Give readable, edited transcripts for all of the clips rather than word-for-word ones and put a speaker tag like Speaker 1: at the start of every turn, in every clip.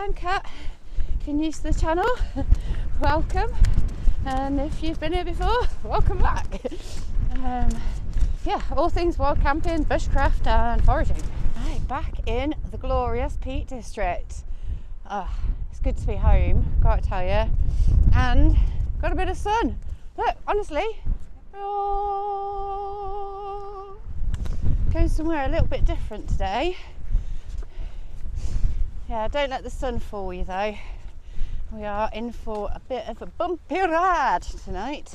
Speaker 1: I'm Kat. If you're new to the channel, welcome, and if you've been here before, welcome back. Yeah, all things wild camping, bushcraft and foraging. Right, back in the glorious Peak District. It's good to be home, gotta tell you, and got a bit of sun. Look, honestly, going somewhere a little bit different today. Yeah, don't let the sun fool you though. We are in for a bit of a bumpy ride tonight.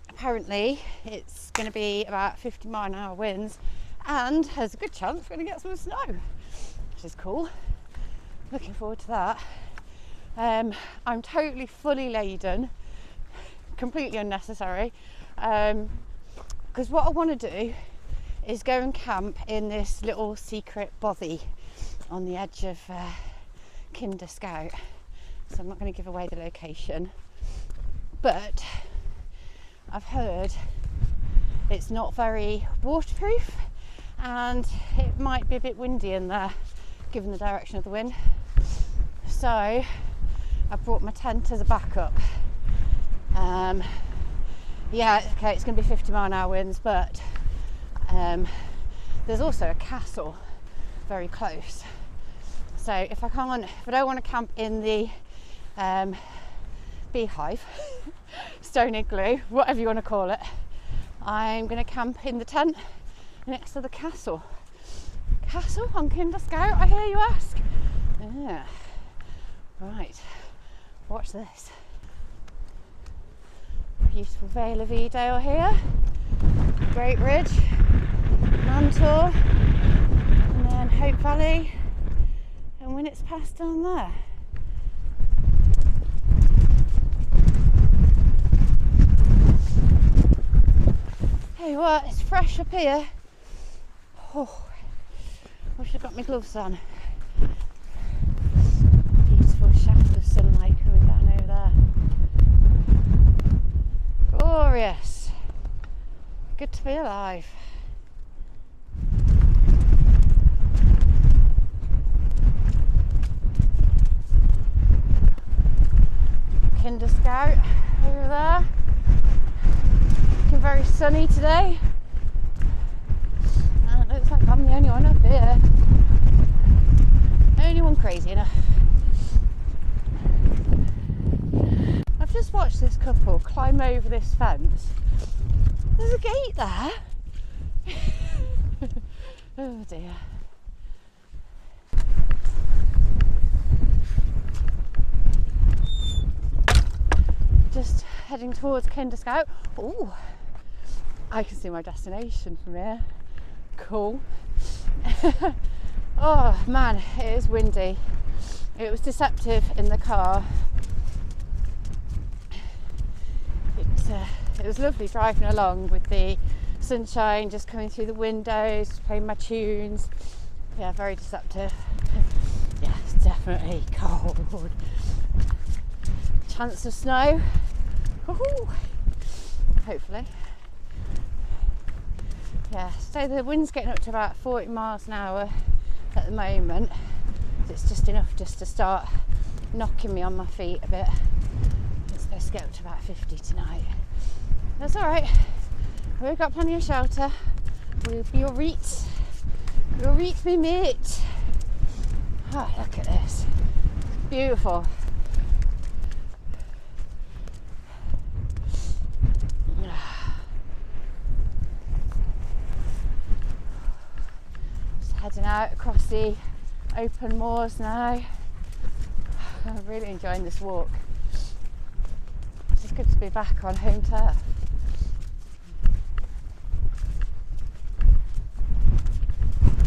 Speaker 1: Apparently it's going to be about 50-mile-an-hour winds, and there's a good chance we're going to get some snow, which is cool. Looking forward to that. I'm totally fully laden, completely unnecessary, because what I want to do is go and camp in this little secret bothy on the edge of Kinder Scout. So I'm not going to give away the location, but I've heard it's not very waterproof and it might be a bit windy in there given the direction of the wind. So I brought my tent as a backup. Yeah, okay, it's going to be 50-mile-an-hour winds, but there's also a castle very close. So if I don't want to camp in the beehive, stone igloo, whatever you want to call it, I'm going to camp in the tent next to the castle. Castle on Kinder Scout, I hear you ask? Yeah. Right, watch this. Beautiful Vale of Edale here, Great Ridge, Mantor, and then Hope Valley, and when it's past down there. Hey, what? It's fresh up here. Oh, wish I'd got my gloves on. Beautiful shaft of sunlight coming down over there. Glorious. Good to be alive. Kinder Scout over there. Looking very sunny today. And it looks like I'm the only one up here. Only one crazy enough. I've just watched this couple climb over this fence. There's a gate there. Oh dear. Just heading towards Kinder Scout. Oh, I can see my destination from here. Cool. Oh man, it is windy. It was deceptive in the car. It was lovely driving along with the sunshine just coming through the windows, playing my tunes. Yeah, very deceptive. Yeah, it's definitely cold. Chance of snow. Woohoo! Hopefully. Yeah, so the wind's getting up to about 40 miles an hour at the moment. It's just enough just to start knocking me on my feet a bit. It's supposed to get up to about 50 tonight. That's alright. We've got plenty of shelter. We'll be alright. We'll reach me mate. Oh, look at this. Beautiful. Just heading out across the open moors now. I'm really enjoying this walk. It's good to be back on home turf.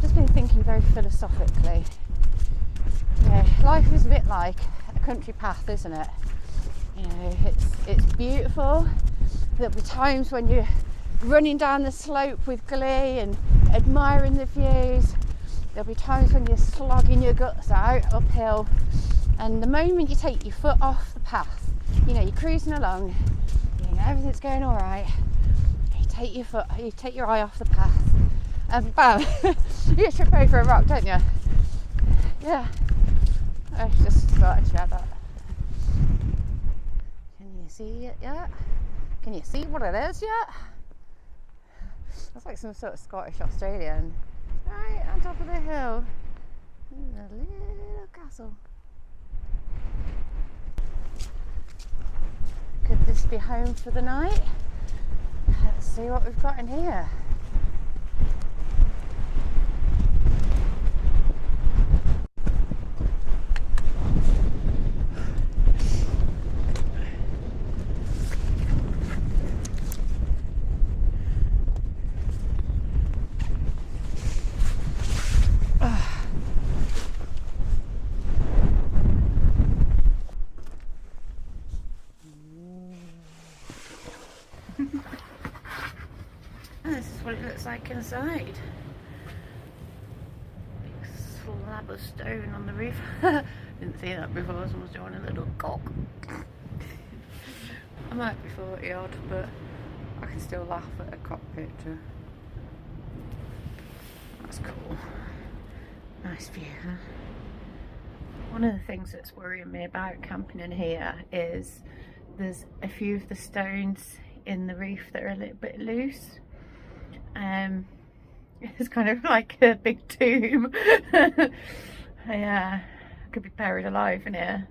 Speaker 1: Just been thinking very philosophically. You know, life is a bit like a country path, isn't it? You know, it's beautiful. There'll be times when you're running down the slope with glee and admiring the views. There'll be times when you're slogging your guts out uphill, and the moment you take your foot off the path, you know, you're cruising along, you know, everything's going all right, you take your eye off the path, and bam, you trip over a rock, don't you? yeah, I just thought I'd share that. Can you see it yet? Can you see what it is yet? That's like some sort of Scottish Australian. Right on top of the hill. There's a little castle. Could this be home for the night? Let's see what we've got in here. This is what it looks like inside. Big slab of stone on the roof. Didn't see that before, someone's doing a little cock. I might be 40 odd, but I can still laugh at a cock picture. That's cool. Nice view, huh? One of the things that's worrying me about camping in here is there's a few of the stones in the roof that are a little bit loose. It's kind of like a big tomb. I could be buried alive in here.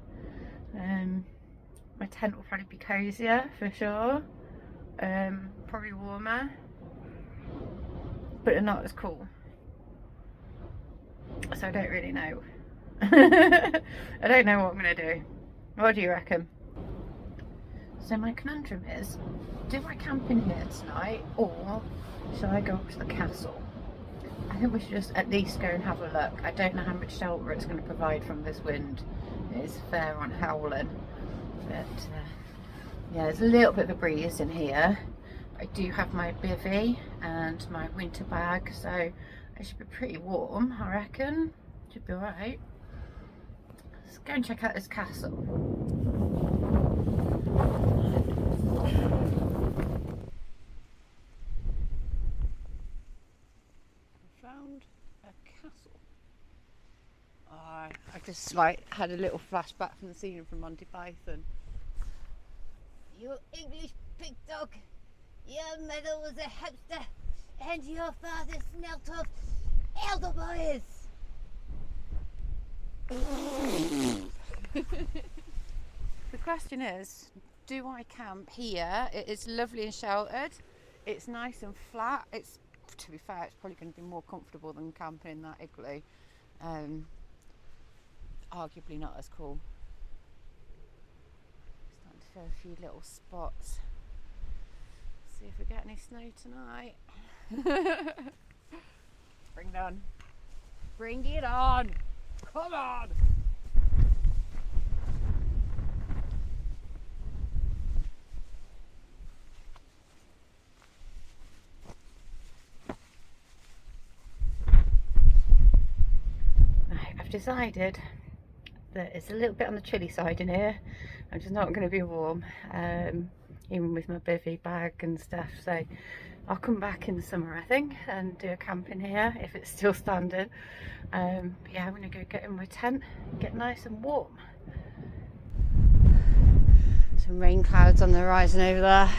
Speaker 1: My tent will probably be cozier for sure. Probably warmer, but they're not as cool. So I don't really know. I don't know what I'm gonna do. What do you reckon? So my conundrum is, do I camp in here tonight or shall I go up to the castle? I think we should just at least go and have a look. I don't know how much shelter it's going to provide from this wind. It is fair on howling. But yeah, there's a little bit of a breeze in here. I do have my bivvy and my winter bag, so it should be pretty warm, I reckon. Should be alright. Let's go and check out this castle. Found a castle. I just like had a little flashback from the scene from Monty Python. You English pig dog, your mother was a hamster and your father smelt of elderboys. The question is, do I camp here? It is lovely and sheltered. It's nice and flat. It's, to be fair, it's probably going to be more comfortable than camping in that igloo. Arguably not as cool. Starting to feel a few little spots. See if we get any snow tonight. Bring it on. Bring it on. Come on. I've decided that it's a little bit on the chilly side in here. I'm just not going to be warm, even with my bivvy bag and stuff. So I'll come back in the summer, I think, and do a camp in here if it's still standing. But yeah, I'm going to go get in my tent and get nice and warm. Some rain clouds on the horizon over there.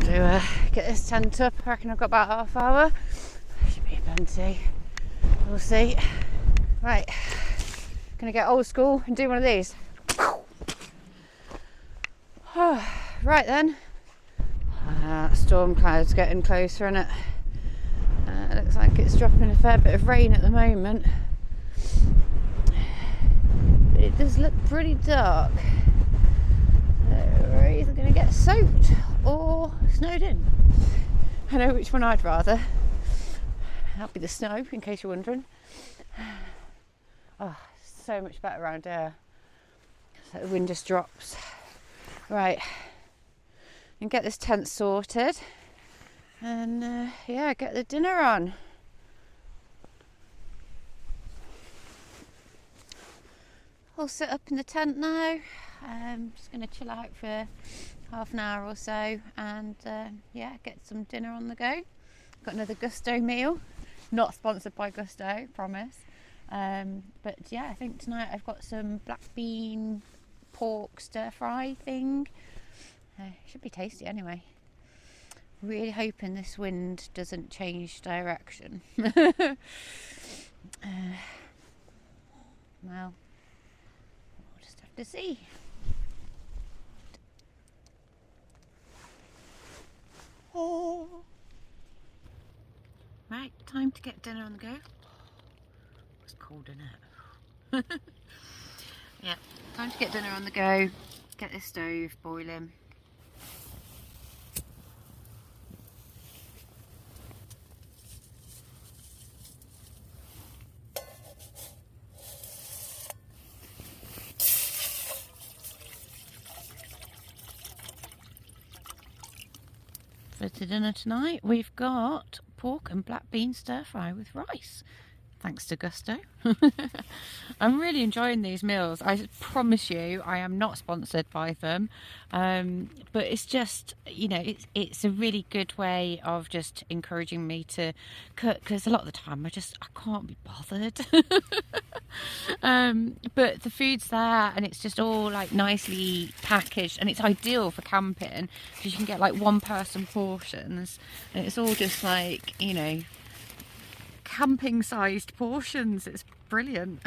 Speaker 1: To get this tent up, I reckon I've got about half hour. Should be plenty. We'll see. Right, gonna get old school and do one of these. Right then, storm cloud's getting closer, isn't it? Looks like it's dropping a fair bit of rain at the moment, but it does look pretty dark. So we're either gonna get soaked or snowed in. I know which one I'd rather. That'll be the snow, in case you're wondering. Oh, so much better around here. So the wind just drops. Right, and get this tent sorted, and yeah, get the dinner on. I'll sit up in the tent now. I'm just going to chill out for half an hour or so, and yeah, get some dinner on the go. Got another Gusto meal. Not sponsored by Gusto, promise. But yeah, I think tonight I've got some black bean pork stir fry thing. Should be tasty anyway. Really hoping this wind doesn't change direction. Well, we'll just have to see. Oh. Right, time to get dinner on the go. It's cold, isn't it? Yeah, time to get dinner on the go. Get the stove boiling. For dinner tonight, we've got pork and black bean stir fry with rice. Thanks to Gusto. I'm really enjoying these meals. I promise you, I am not sponsored by them, but it's just, you know, it's a really good way of just encouraging me to cook, because a lot of the time I can't be bothered. But the food's there, and it's just all like nicely packaged, and it's ideal for camping because you can get like one person portions, and it's all just like, you know, camping sized portions. It's brilliant.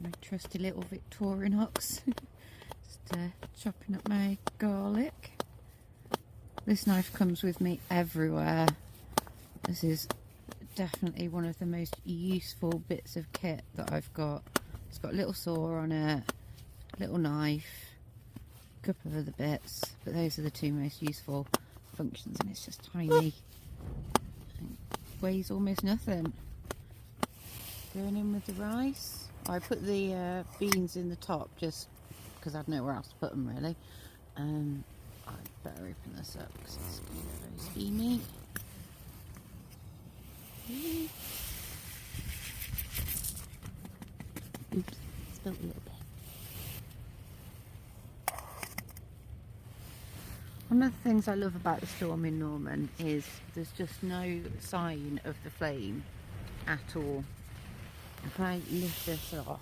Speaker 1: My trusty little Victorinox. Just chopping up my garlic. This knife comes with me everywhere. This is definitely one of the most useful bits of kit that I've got. It's got a little saw on it, a little knife, a couple of other bits, but those are the two most useful functions, and it's just tiny. Weighs almost nothing. Going in with the rice. I put the beans in the top just because I had nowhere else to put them really. I'd better open this up because it's going to be very steamy. Oops, spilled a little bit. One of the things I love about the storm in Norman is there's just no sign of the flame at all. If I lift this off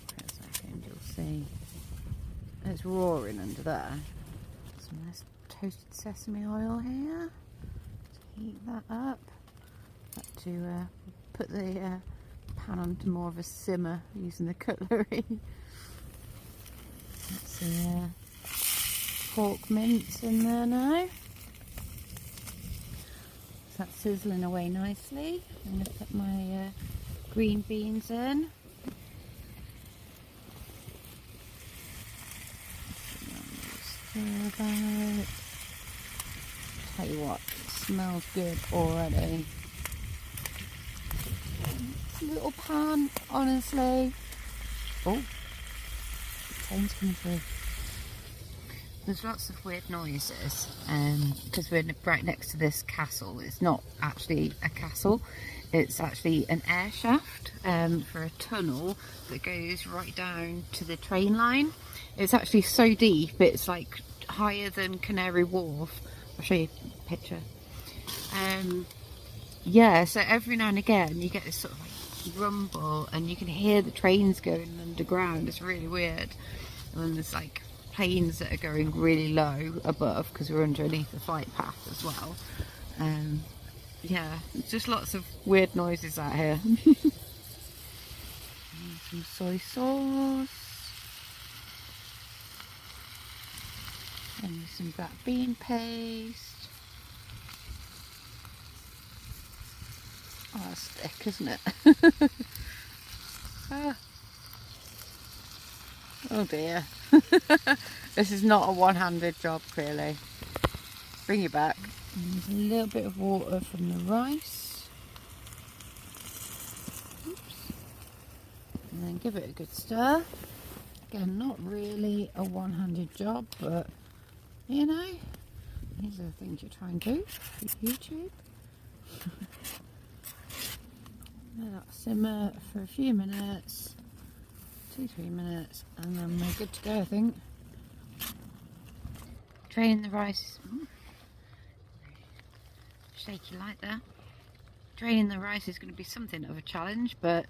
Speaker 1: for a second, you'll see it's roaring under there. Some nice toasted sesame oil here to heat that up. Got to put the pan onto more of a simmer using the cutlery. That's the pork mince in there now. So that's sizzling away nicely. I'm going to put my green beans in. Stir about. Tell you what, it smells good already. Little pan, honestly. Oh, the train's coming through. There's lots of weird noises because we're right next to this castle. It's not actually a castle, it's actually an air shaft for a tunnel that goes right down to the train line. It's actually so deep, it's like higher than Canary Wharf. I'll show you a picture. Yeah, so every now and again you get this sort of like rumble and you can hear the trains going underground. It's really weird. And then there's like planes that are going really low above because we're underneath the flight path as well. Yeah, just lots of weird noises out here. Some soy sauce and some black bean paste. Oh, that's thick, isn't it? Oh dear. This is not a one-handed job, clearly. Bring it back. And there's a little bit of water from the rice. Oops. And then give it a good stir. Again, not really a one-handed job, but you know, these are the things you try and do for YouTube. Let that simmer for a few minutes, 2-3 minutes, and then we're good to go, I think. Drain the rice. Shaky light there. Draining the rice is going to be something of a challenge, but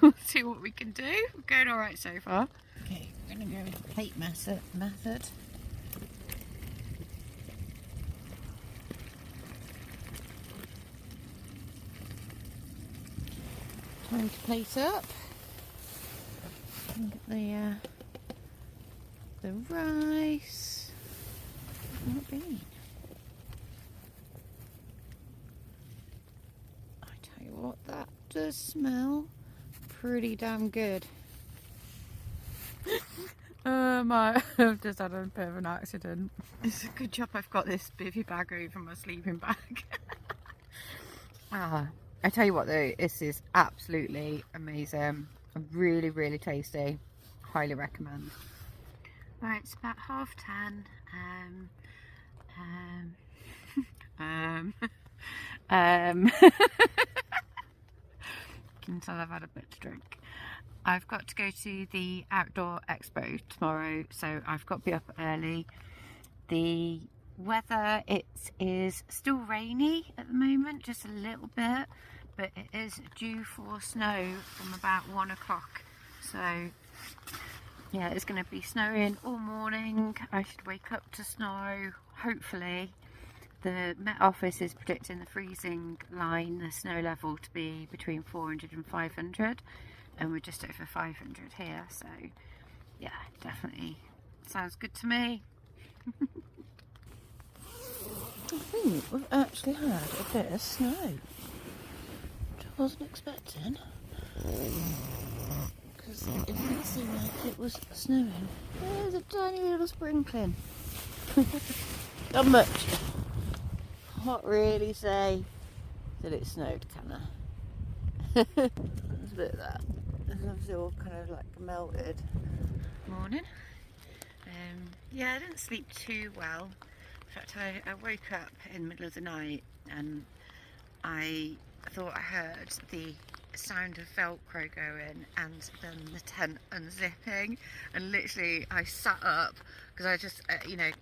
Speaker 1: we'll see what we can do. We're going alright so far. Okay, we're going to go with the plate method. Time to plate up. Get the rice. Not been. I tell you what, that does smell pretty damn good. I've just had a bit of an accident. It's a good job I've got this Bivvy bag over my sleeping bag. I tell you what though, this is absolutely amazing. Really, really tasty. Highly recommend. Right, it's about 10:30. Can tell I've had a bit to drink. I've got to go to the outdoor expo tomorrow, so I've got to be up early. The weather, it is still rainy at the moment, just a little bit, but it is due for snow from about 1 o'clock. So yeah, it's going to be snowing all morning. I should wake up to snow, hopefully. The Met Office is predicting the freezing line, the snow level, to be between 400 and 500, and we're just over 500 here, so yeah, definitely sounds good to me. I think we've actually had a bit of snow, which I wasn't expecting, because it didn't seem like it was snowing. There's a tiny little sprinkling. Not much. Can't really say that it snowed, can I? There's a bit of that. It's obviously all kind of like melted. Morning. Yeah, I didn't sleep too well. In fact, I woke up in the middle of the night and I thought I heard the sound of Velcro going and then the tent unzipping, and literally I sat up because I just, I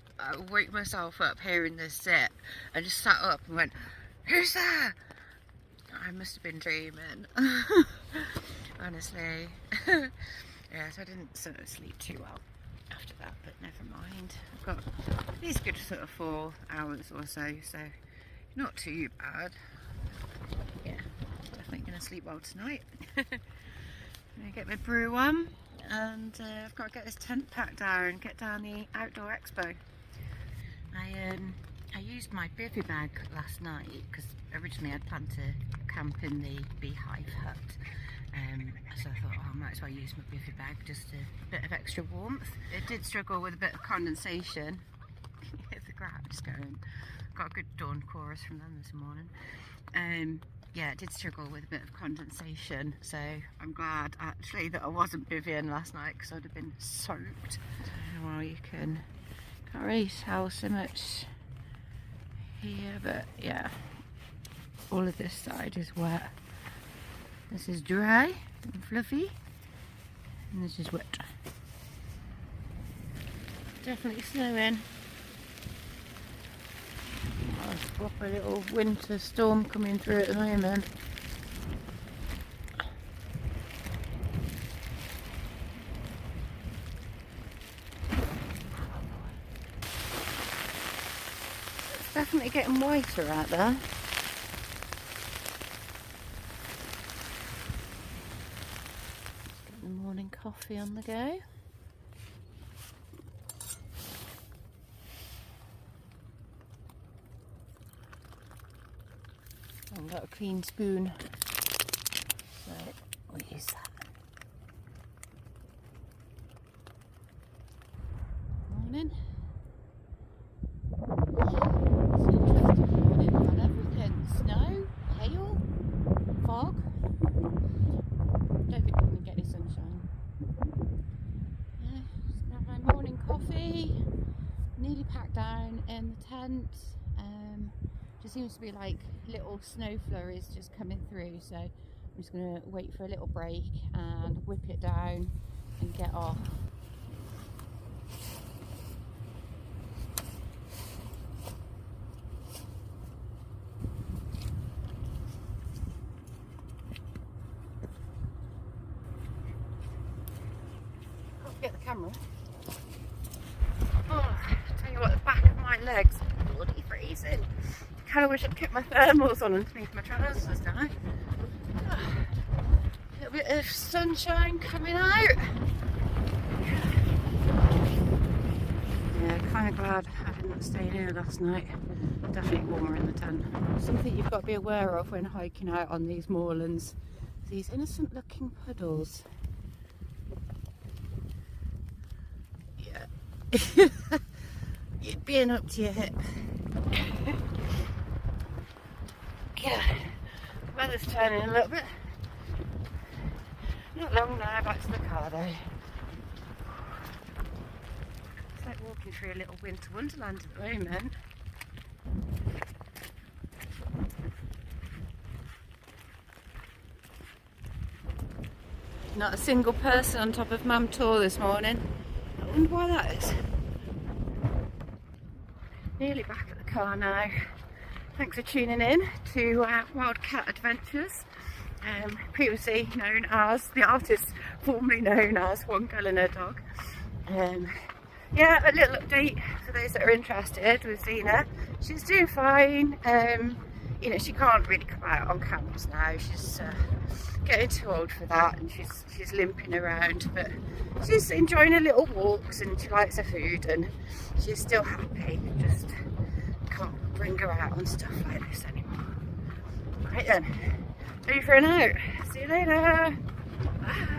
Speaker 1: woke myself up hearing this zip. I just sat up and went, "Who's there?" I must have been dreaming. Honestly. Yeah, so I didn't sort of sleep too well after that, but never mind. I've got at least good sort of 4 hours or so, so not too bad. Yeah, definitely going to sleep well tonight. I'm going to get my brew on, and I've got to get this tent packed down, get down the outdoor expo. I used my Bivvy bag last night because originally I'd planned to camp in the beehive hut. So I thought, I might as well use my Bivvy bag, just a bit of extra warmth. It did struggle with a bit of condensation. The crowd's going. Got a good dawn chorus from them this morning. Yeah, it did struggle with a bit of condensation, so I'm glad actually that I wasn't bivvying last night because I'd have been soaked. Well, you can't really tell so much here, but yeah, all of this side is wet. This is dry and fluffy, and this is wet. Definitely snowing. Oh, it's a proper little winter storm coming through at the moment. It's definitely getting whiter out there. Coffee on the go. I've got a clean spoon, so we'll use that. Morning. It's an interesting morning. We've had everything: snow, hail, fog. Don't think we're going to get any sunshine. Morning coffee, nearly packed down in the tent. Just seems to be like little snow flurries just coming through, so I'm just going to wait for a little break and whip it down and get off. Get the camera. Oh, I tell you what, the back of my legs are bloody freezing. Kind of wish I'd kept my thermals on underneath my trousers now. A little bit of sunshine coming out. Yeah, kind of glad I didn't stay here last night. Definitely warmer in the tent. Something you've got to be aware of when hiking out on these moorlands. These innocent looking puddles. Yeah. You'd be in up to your hip. Yeah. Weather's turning a little bit. Not long now, back to the car though. It's like walking through a little winter wonderland at the moment. Not a single person on top of Mam Tor this morning. I wonder why that is. Nearly back at the car now. Thanks for tuning in to Wildcat Adventures. Previously known as, the artist formerly known as One Girl and Her Dog. Yeah, a little update for those that are interested with Zena. She's doing fine. You know, she can't really come out on camels now. She's getting too old for that, and she's limping around, but she's enjoying her little walks and she likes her food and she's still happy. Just can't bring her out on stuff like this anymore. Right then, over and out. See you later. Bye.